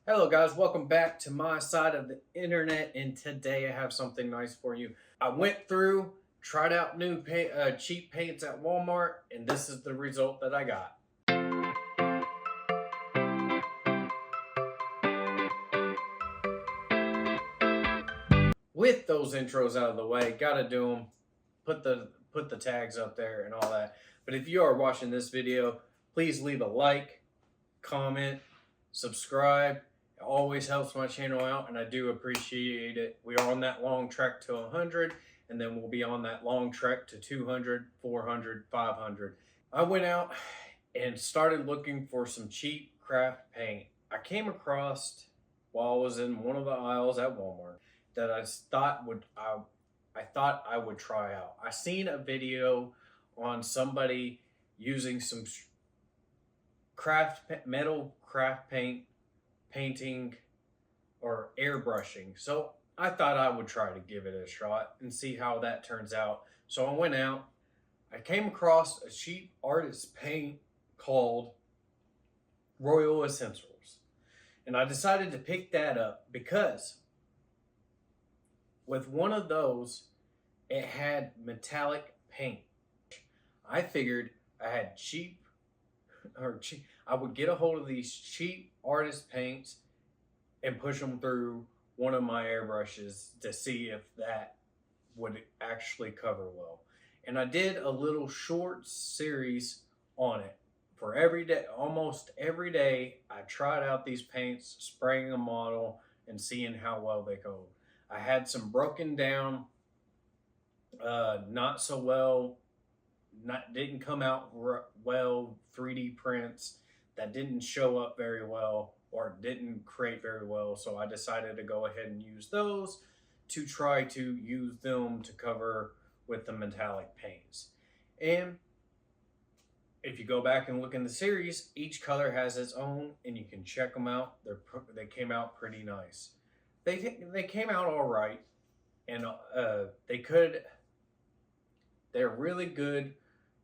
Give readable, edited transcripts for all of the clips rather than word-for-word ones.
Hello guys, welcome back to my side of the internet, and today I have something nice for you. I went through, tried out new cheap paints at Walmart, and this is the result that I got. With those intros out of the way, gotta do them. Put the tags up there and all that. But if you are watching this video, please leave a like, comment, subscribe. It always helps my channel out, and I do appreciate it. We are on that long trek to 100, and then we'll be on that long trek to 200, 400, 500. I went out and started looking for some cheap craft paint. I came across, while I was in one of the aisles at Walmart, that I thought I would try out. I seen a video on somebody using some metal craft painting or airbrushing. So I thought I would try to give it a shot and see how that turns out. So I went out. I came across a cheap artist paint called Royal Essentials. And I decided to pick that up because with one of those, it had metallic paint. I figured I had I would get a hold of these cheap artist paints and push them through one of my airbrushes to see if that would actually cover well. And I did a little short series on it. For every day, almost every day, I tried out these paints, spraying a model and seeing how well they go. I had some broken down, not so well, didn't come out well 3D prints that didn't show up very well or didn't create very well. So I decided to go ahead and use those to try to use them to cover with the metallic paints. And if you go back and look in the series, each color has its own, and you can check them out. They came out pretty nice. They came out all right, and they're really good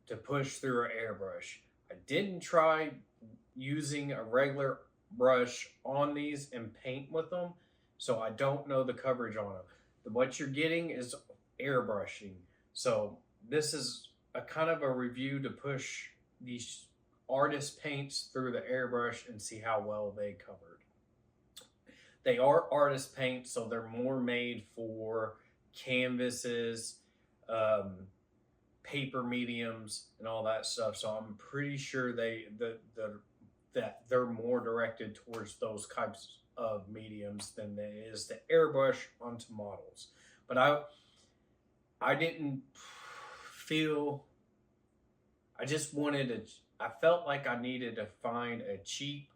to push through an airbrush. I didn't try using a regular brush on these and paint with them, so I don't know the coverage on them. What you're getting is airbrushing. So this is a kind of a review to push these artist paints through the airbrush and see how well they covered. They are artist paints, so they're more made for canvases, paper mediums, and all that stuff. So I'm pretty sure that they're more directed towards those types of mediums than it is to airbrush onto models. But I didn't feel. I felt like I needed to find a cheap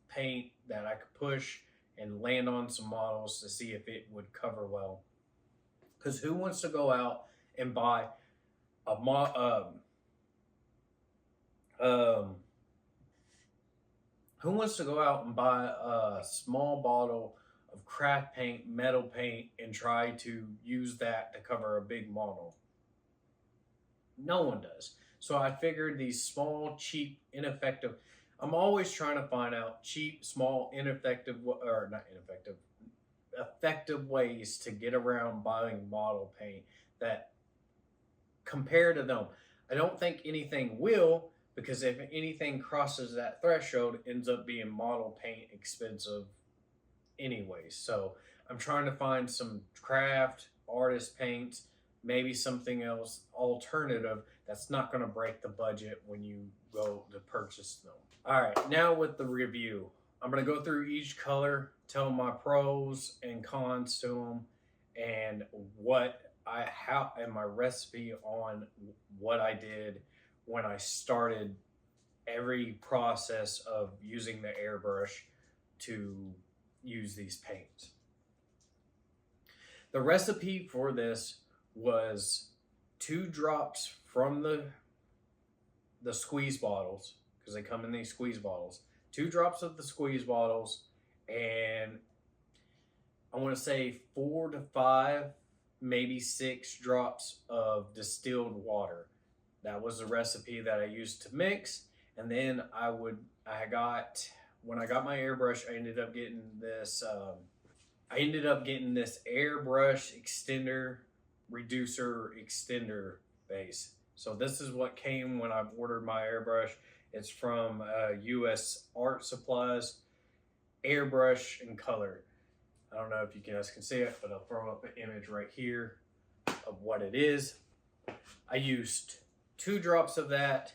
paint that I could push and land on some models to see if it would cover well. Because who wants to go out and buy who wants to go out and buy a small bottle of craft paint, metal paint, and try to use that to cover a big model? No one does. So I figured these small, cheap, ineffective. I'm always trying to find out cheap, small, effective ways to get around buying model paint that compare to them. I don't think anything will, because if anything crosses that threshold, it ends up being model paint expensive anyways. So I'm trying to find some craft artist paints, maybe something else alternative that's not going to break the budget when you go to purchase them. All right, now with the review, I'm going to go through each color, tell my pros and cons to them, and my recipe on what I did when I started every process of using the airbrush to use these paints. The recipe for this was 2 drops from the squeeze bottles, because they come in these squeeze bottles. 2 drops of the squeeze bottles, and I want to say 4 to 5, maybe 6 drops of distilled water. That was the recipe that I used to mix. And then I got when I got my airbrush, I ended up getting this. Airbrush extender, reducer extender base. So this is what came when I ordered my airbrush. It's from U.S. Art Supplies, airbrush and color. I don't know if you guys can see it, but I'll throw up an image right here of what it is. I used 2 drops of that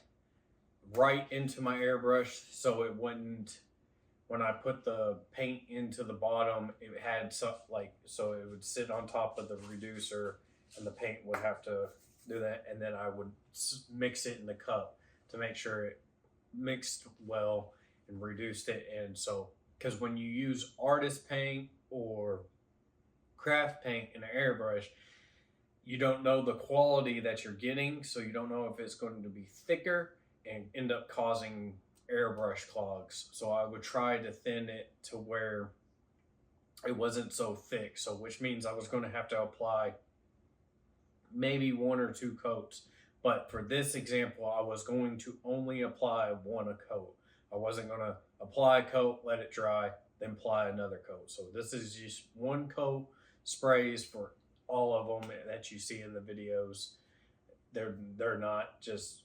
right into my airbrush so it wouldn't, when I put the paint into the bottom, it had so it would sit on top of the reducer and the paint would have to do that, and then I would mix it in the cup to make sure it mixed well and reduced it. And so, because when you use artist paint or craft paint in an airbrush, you don't know the quality that you're getting, so you don't know if it's going to be thicker and end up causing airbrush clogs. So I would try to thin it to where it wasn't so thick, so which means I was going to have to apply maybe 1 or 2 coats. But for this example, I was going to only apply 1 coat. I wasn't going to apply a coat, let it dry, then apply another coat. So this is just 1 coat sprays for all of them that you see in the videos. They're not just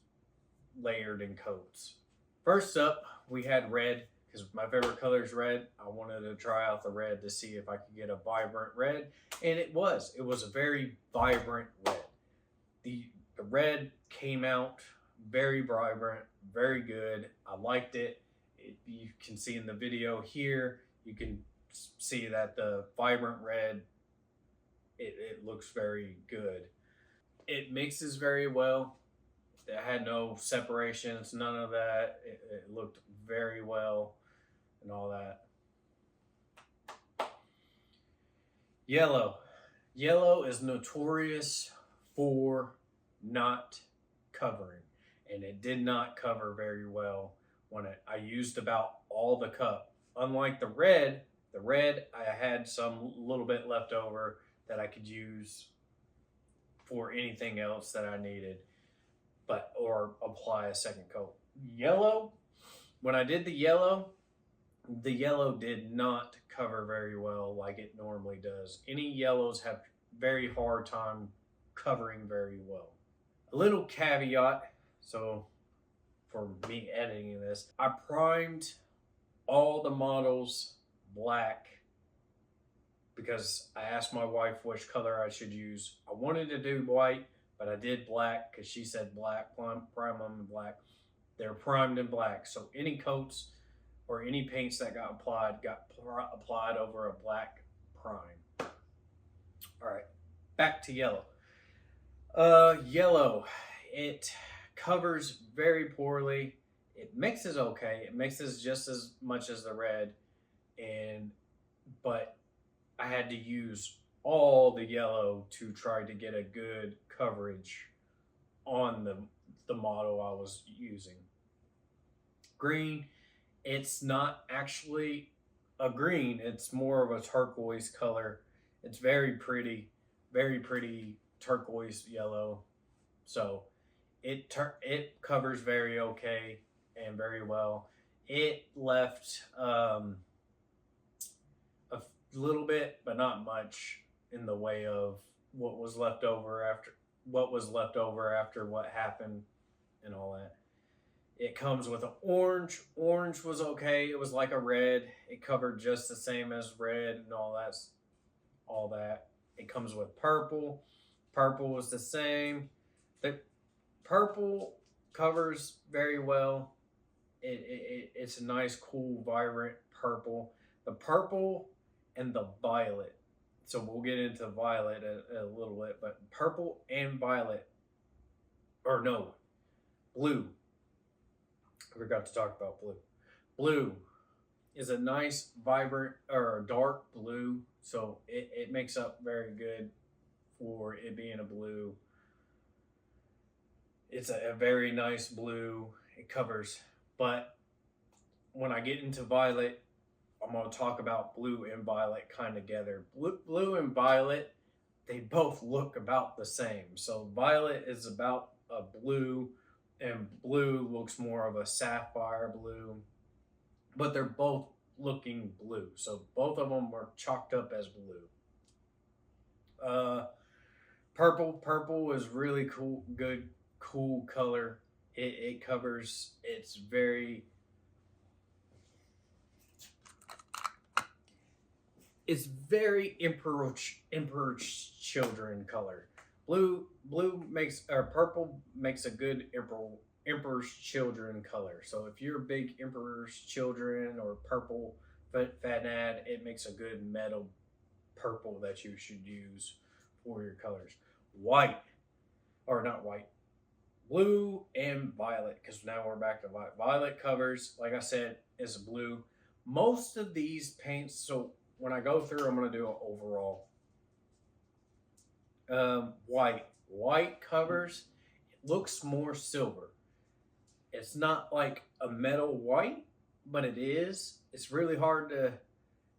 layered in coats. First up, we had red, because my favorite color is red. I wanted to try out the red to see if I could get a vibrant red, and it was a very vibrant red. The red came out very vibrant, very good. I liked it. You can see in the video here, you can see that the vibrant red, it looks very good. It mixes very well. It had no separations, none of that. It looked very well and all that. Yellow. Yellow is notorious for not covering, and it did not cover very well when I used about all the cup. Unlike the red I had some little bit left over that I could use for anything else that I needed, or apply a second coat. Yellow, when I did the yellow did not cover very well like it normally does. Any yellows have very hard time covering very well. A little caveat, so for me editing this, I primed all the models black because I asked my wife which color I should use. I wanted to do white, but I did black because she said black, prime them in black. They're primed in black, so any coats or any paints that got applied over a black prime. All right, back to yellow. Yellow, it covers very poorly. It mixes okay. It mixes just as much as the red, but I had to use all the yellow to try to get a good coverage on the model I was using. Green, it's not actually a green, it's more of a turquoise color. It's very pretty turquoise yellow. So it covers very okay and very well. It left a little bit, but not much, in the way of what was left over after what happened and all that. It comes with an orange. Orange was okay. It was like a red. It covered just the same as red and all that. It comes with purple. Purple was the same. The purple covers very well. It's a nice, cool, vibrant purple. The purple and the violet. So we'll get into violet a little bit, but purple and violet, or no, blue. I forgot to talk about blue. Blue is a nice, vibrant, or dark blue, so it makes up very good for it being a blue. It's a very nice blue. It covers, but when I get into violet, I'm going to talk about blue and violet kind of together. Blue and violet, they both look about the same. So violet is about a blue, and blue looks more of a sapphire blue. but they're both looking blue. So both of them are chalked up as blue. Uh, purple is really cool, good, cool color. It covers. It's very emperor's children color. Blue makes or purple makes a good emperor's children color. So if you're a big emperor's children or purple fanad, it makes a good metal purple that you should use for your colors. White, or not white, blue and violet, because now we're back to violet. Violet covers, like I said, is blue. Most of these paints, so when I go through, I'm going to do an overall. White covers, it looks more silver. It's not like a metal white, but it is. It's really hard to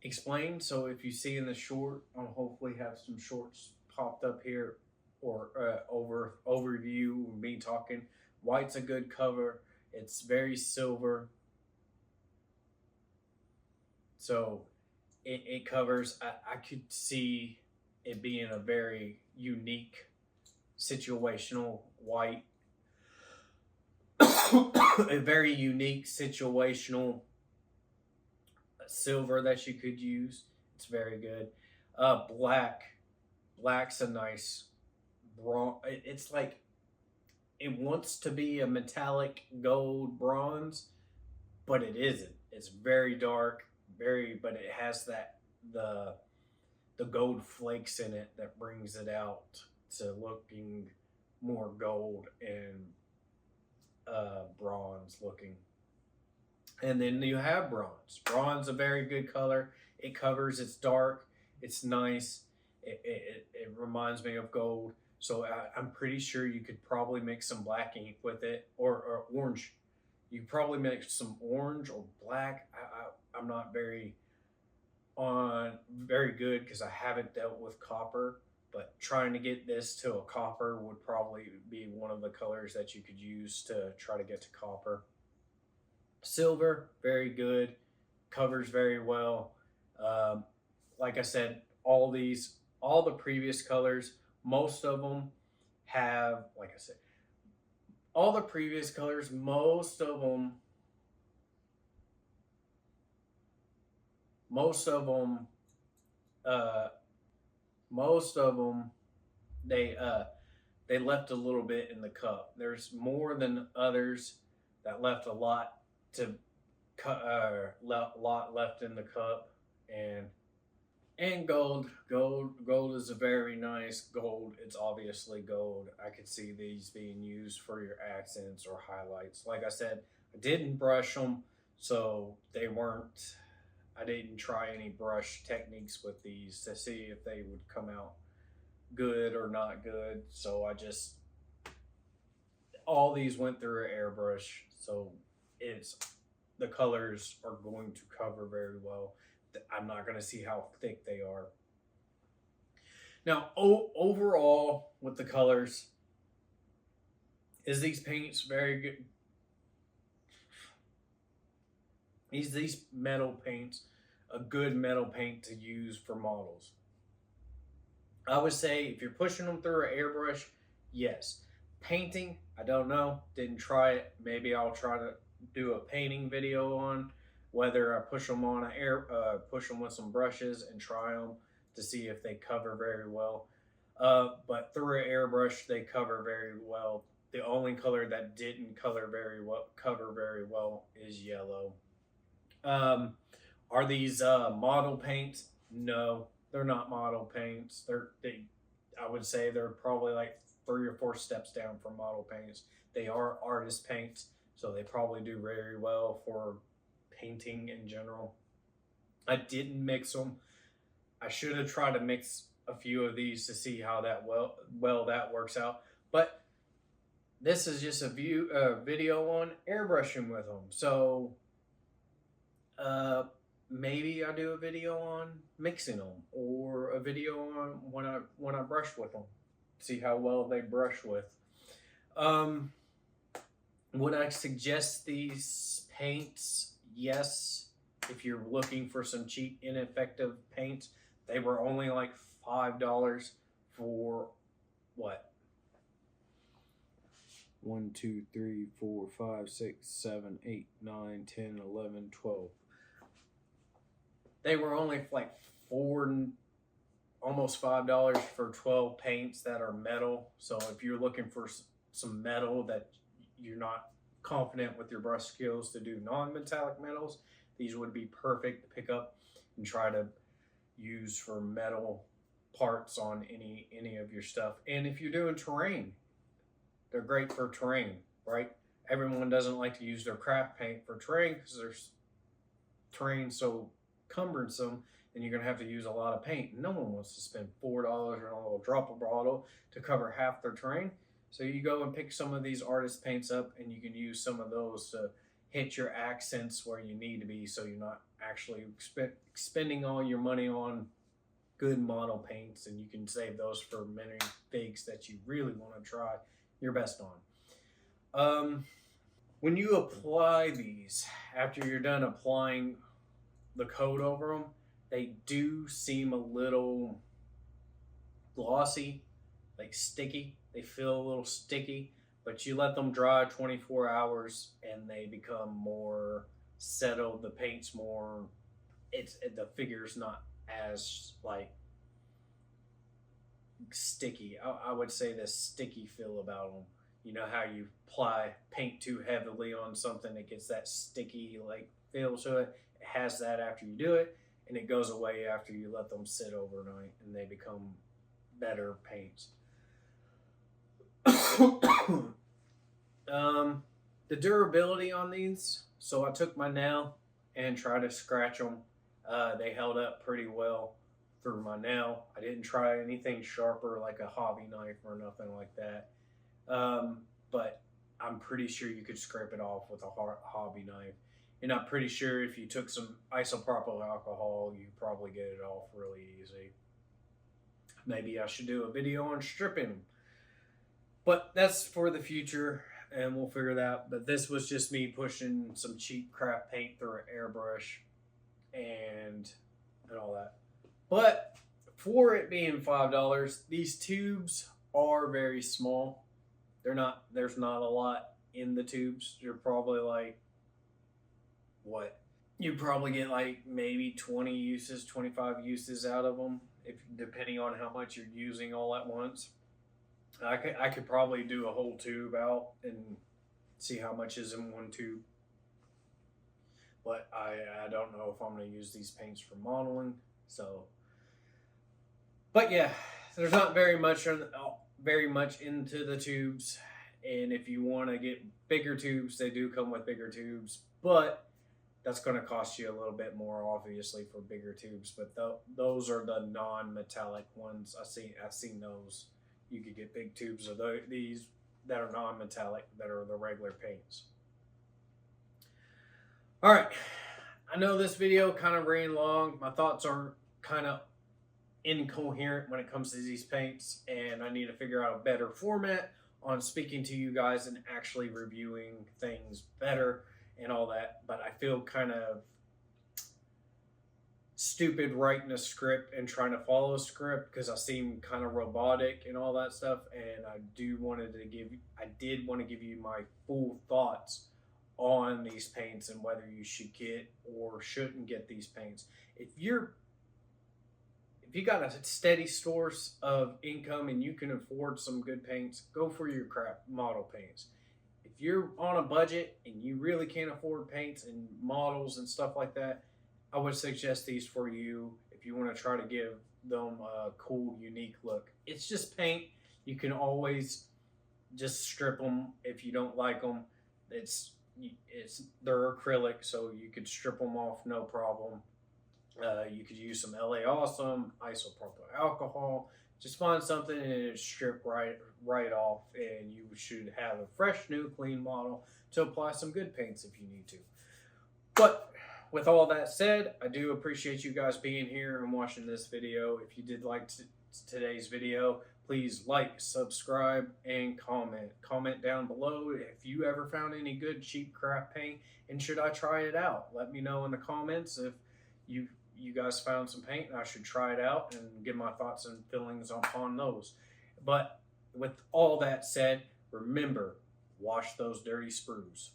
explain. So if you see in the short, I'll hopefully have some shorts popped up here or overview me talking. White's a good cover. It's very silver. So it covers. I could see it being a very unique situational white, a very unique situational silver that you could use. It's very good. Black's a nice bronze. It's like it wants to be a metallic gold bronze, but it isn't. It's very dark, but it has the gold flakes in it that brings it out to looking more gold and bronze looking. And then you have bronze. Bronze, a very good color. It covers. It's dark. It's nice. It reminds me of gold. So I'm pretty sure you could probably mix some black ink with it, or orange. You probably mix some orange or black. I'm not very good because I haven't dealt with copper. But trying to get this to a copper would probably be one of the colors that you could use to try to get to copper. Silver, very good, covers very well. Like I said, all the previous colors, most of them have, like I said, all the previous colors, most of them, uh, they left a little bit in the cup. There's more than others that left a lot to cut, lot left in the cup, and gold is a very nice gold. It's obviously gold. I could see these being used for your accents or highlights. Like I said, I didn't brush them, so they weren't. I didn't try any brush techniques with these to see if they would come out good or not good. So all these went through an airbrush, so the colors are going to cover very well. I'm not going to see how thick they are. Now, overall, with the colors, is these paints very good? These metal paints a good metal paint to use for models? I would say if you're pushing them through an airbrush, yes. Painting, I don't know. Didn't try it. Maybe I'll try to do a painting video on whether I push them on push them with some brushes and try them to see if they cover very well. But through an airbrush, they cover very well. The only color that didn't cover very well is yellow. Are these model paints? No, they're not model paints. I would say they're probably like 3 or 4 steps down from model paints. They are artist paints, so they probably do very well for painting in general. I didn't mix them. I should have tried to mix a few of these to see how that that works out. But this is just a video on airbrushing with them. So maybe I do a video on mixing them, or a video on when I brush with them, see how well they brush with. Would I suggest these paints? Yes. if you're looking for some cheap, ineffective paints, they were only like $5 for what? 1, 2, 3, 4, 5, 6, 7, 8, 9, 10, 11, 12. They were only like almost $5 for 12 paints that are metal. So if you're looking for some metal that you're not confident with your brush skills to do non-metallic metals, these would be perfect to pick up and try to use for metal parts on any of your stuff. And if you're doing terrain, they're great for terrain, right? Everyone doesn't like to use their craft paint for terrain because there's terrain so cumbersome and you're going to have to use a lot of paint. No one wants to spend $4 on a little dropper bottle to cover half their terrain. So you go and pick some of these artist paints up and you can use some of those to hit your accents where you need to be, so you're not actually spending all your money on good model paints, and you can save those for many figs that you really want to try your best on. When you apply these, after you're done applying the coat over them, they do seem a little glossy, like sticky. They feel a little sticky, but you let them dry 24 hours and they become more settled. The paint's more, the figure's not as like sticky. I would say the sticky feel about them. You know how you apply paint too heavily on something, it gets that sticky like feel to it. It has that after you do it, and it goes away after you let them sit overnight, and they become better paints. The durability on these, so I took my nail and tried to scratch them. They held up pretty well through my nail. I didn't try anything sharper like a hobby knife or nothing like that. But I'm pretty sure you could scrape it off with a hobby knife. And I'm pretty sure if you took some isopropyl alcohol, you probably get it off really easy. Maybe I should do a video on stripping. But that's for the future, and we'll figure that out. But this was just me pushing some cheap craft paint through an airbrush and all that. But for it being $5, these tubes are very small. There's not a lot in the tubes. You're probably like, what? You probably get like maybe 20 uses, 25 uses out of them, depending on how much you're using all at once. I could probably do a whole tube out and see how much is in one tube. But I don't know if I'm going to use these paints for modeling. So, but yeah, there's not very much into the tubes. And if you want to get bigger tubes, they do come with bigger tubes. But that's going to cost you a little bit more, obviously, for bigger tubes. But those are the non-metallic ones. I've seen those. You could get big tubes of these that are non-metallic, that are the regular paints. All right, I know this video kind of ran long. My thoughts are kind of incoherent when it comes to these paints, and I need to figure out a better format on speaking to you guys and actually reviewing things better and all that. But I feel kind of stupid writing a script and trying to follow a script because I seem kind of robotic and all that stuff. And I did want to give you my full thoughts on these paints and whether you should get or shouldn't get these paints. If you got a steady source of income and you can afford some good paints, go for your craft model paints. If you're on a budget and you really can't afford paints and models and stuff like that, I would suggest these for you if you want to try to give them a cool, unique look. It's just paint. You can always just strip them if you don't like them. They're acrylic, so you could strip them off no problem. You could use some LA Awesome, isopropyl alcohol. Just find something and it strip right off, and you should have a fresh, new, clean model to apply some good paints if you need to. But with all that said, I do appreciate you guys being here and watching this video. If you did like today's video, Please like, subscribe, and comment. Comment down below if you ever found any good cheap craft paint, and should I try it out? Let me know in the comments if you guys found some paint and I should try it out and give my thoughts and feelings upon those. But with all that said, remember, wash those dirty sprues.